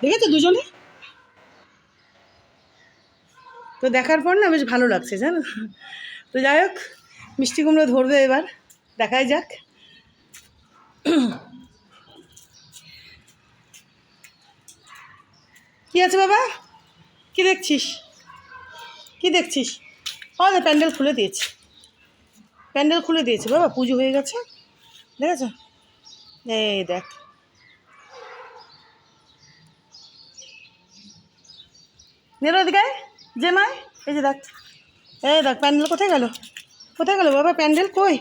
দেখেছো দুজনে? তো দেখার পর না বেশ ভালো লাগছে জানো। তো যাই হোক, মিষ্টি কুমড়ো ধরবে এবার, দেখাই যাক। কি আছে বাবা? কি দেখছিস? কি দেখছিস? ও না, প্যান্ডেল খুলে দিয়েছে, প্যান্ডেল খুলে দিয়েছে বাবা, পুজো হয়ে গেছে। দেখেছো? এই দেখ, নেরো দিকে যে মায়, এই যে দেখ, এই দেখ প্যান্ডেল কোথায় গেল, কোথায় গেল বাবা প্যান্ডেল, কই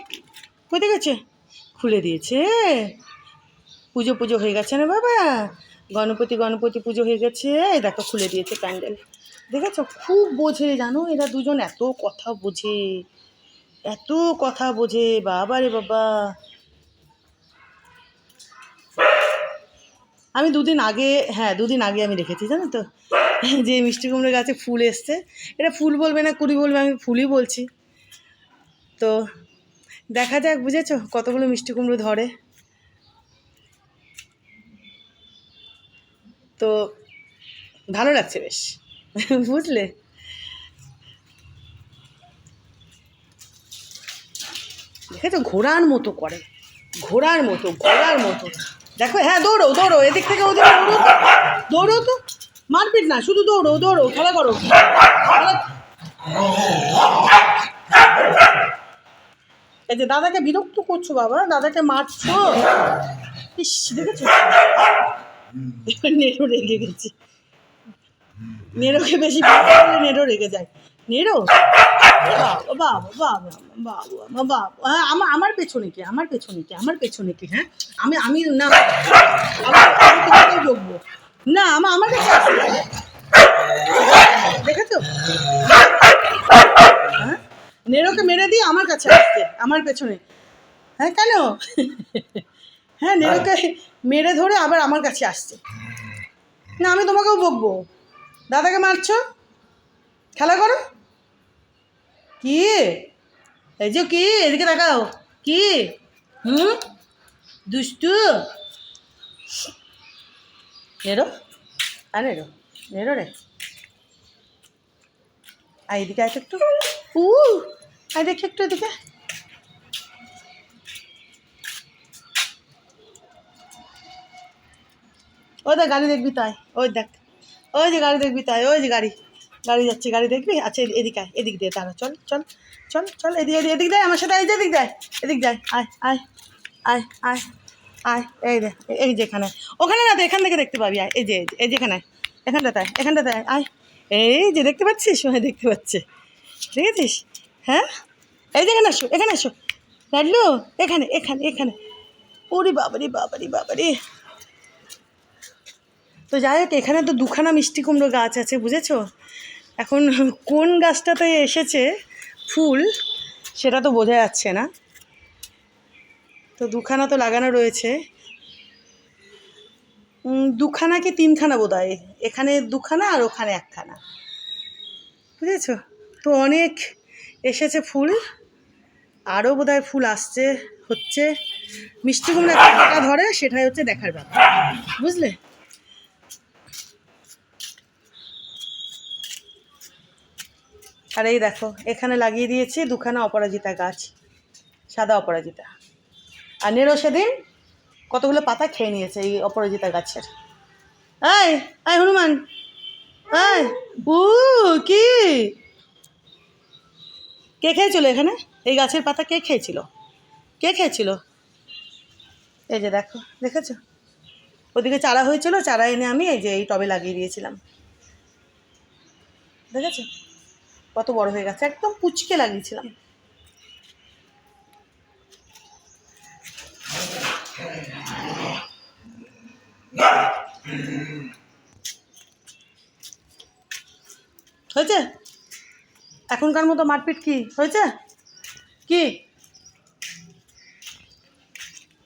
কোথায় গেছে? খুলে দিয়েছে, পুজো পুজো হয়ে গেছে না বাবা, গণপতি গণপতি পুজো হয়ে গেছে। এই দেখো খুলে দিয়েছে প্যান্ডেল, দেখেছো? খুব বোঝে জানো এরা দুজন, এত কথা বোঝে, এত কথা বোঝে, বাবা রে বাবা। আমি দুদিন আগে, হ্যাঁ দুদিন আগে আমি দেখেছি জানো তো, যে মিষ্টি কুমড়ো গাছে ফুল এসছে। এটা ফুল বলবে না কুড়ি বলবে, আমি ফুলই বলছি। তো দেখা যাক, বুঝেছো কতগুলো মিষ্টি কুমড়ো ধরে। তো ভালো লাগছে বেশ, বুঝলে? দেখেছো ঘোড়ার মতো করে, ঘোড়ার মতো, ঘোড়ার মতো। দেখো, হ্যাঁ দৌড়ো দৌড়ো, এদিক থেকে ওদিকে দৌড়ো, দৌড়ো তো, মারপিট না, শুধু দৌড়ো দৌড়ো, খেলা করো। এই যে দাদাকে বিরক্ত করছো বাবা, দাদাকে মারছো। ইস, দেখেছো? নেড়ো রেগে গেছে, নেড়োকে বেশি করলে নেড়ো রেগে যায়। নেড়ো, বাবা বাবা বাবা বাবা, হ্যাঁ আমার পেছনে কি, আমার পেছনে কি, আমার পেছনে কি, হ্যাঁ আমি আমি না, আমি তোমাকেও বকবো না, আমার কাছে আসবে, দেখেছো? হ্যাঁ, নেড়োকে মেরে দিয়ে আমার কাছে আসছে, আমার পেছনে। হ্যাঁ কেন? হ্যাঁ, নেড়োকে মেরে ধরে আবার আমার কাছে আসছে। না, আমি তোমাকেও বকবো, দাদাকে মারছো, খেলা করো। কি, এই যে কি, এদিকে তাকাও, কি? দুষ্টু, নেড়ো, নেড়ো, নেড়ো রে, আয় এদিকে, আয় একটু, আয় দেখি একটু এদিকে। ওই দেখ গাড়ি দেখবি তাই, ওই দেখ, ওই যে গাড়ি দেখবি তাই, ওই যে গাড়ি, গাড়ি যাচ্ছে, গাড়ি দেখবি। আচ্ছা এদিকে আয়, এদিক দিয়ে দাঁড়া, চল চল চল চল, এদিকে এদিক দেয় আমার সাথে, এই যে এদিক দেয়, এদিক যায়, আয় আয় আয় আয় আয়, এই দে, এই যেখানে, ওখানে না তো, এখান থেকে দেখতে পাবি, আয় এই যে, এই যেখানে, এখানটাতে আয়, এখানটাতে আয়, আয়, এই যে দেখতে পাচ্ছিস, দেখতে পাচ্ছে, দেখেছিস? হ্যাঁ, এই যে এখানে আসো, এখানে আসো লাডলু, এখানে এখানে এখানে, ওরে বাবারি বাবারি বাবারি। তো যাই হোক, এখানে তো দুখানা মিষ্টি কুমড়ো গাছ আছে, বুঝেছো? এখন কোন গাছটাতে এসেছে ফুল সেটা তো বোঝা যাচ্ছে না। তো দুখানা তো লাগানো রয়েছে, দুখানা কি তিনখানা বোধ হয়, এখানে দুখানা আর ওখানে একখানা, বুঝেছো? তো অনেক এসেছে ফুল, আরও বোধ হয় ফুল আসছে, হচ্ছে। মিষ্টি কুমড়া কতটা ধরে সেটাই হচ্ছে দেখার ব্যাপার, বুঝলে? আর এই দেখো, এখানে লাগিয়ে দিয়েছি দুখানা অপরাজিতা গাছ, সাদা অপরাজিতা। আর নেড়ো সেদিন কতগুলো পাতা খেয়ে নিয়েছে এই অপরাজিতা গাছের। আয় আয় হনুমান, আয়, কি, কে খেয়েছিল এখানে? এই গাছের পাতা কে খেয়েছিল? কে খেয়েছিল? এই যে দেখো, দেখেছো? ওদিকে চারা হয়েছিল, চারা এনে আমি এই যে এই টবে লাগিয়ে দিয়েছিলাম, দেখেছো কত বড় হয়ে গেছে, একদম পুচকে লাগিয়েছিলাম। হয়েছে? এখনকার মতো মারপিট কি হয়েছে? কি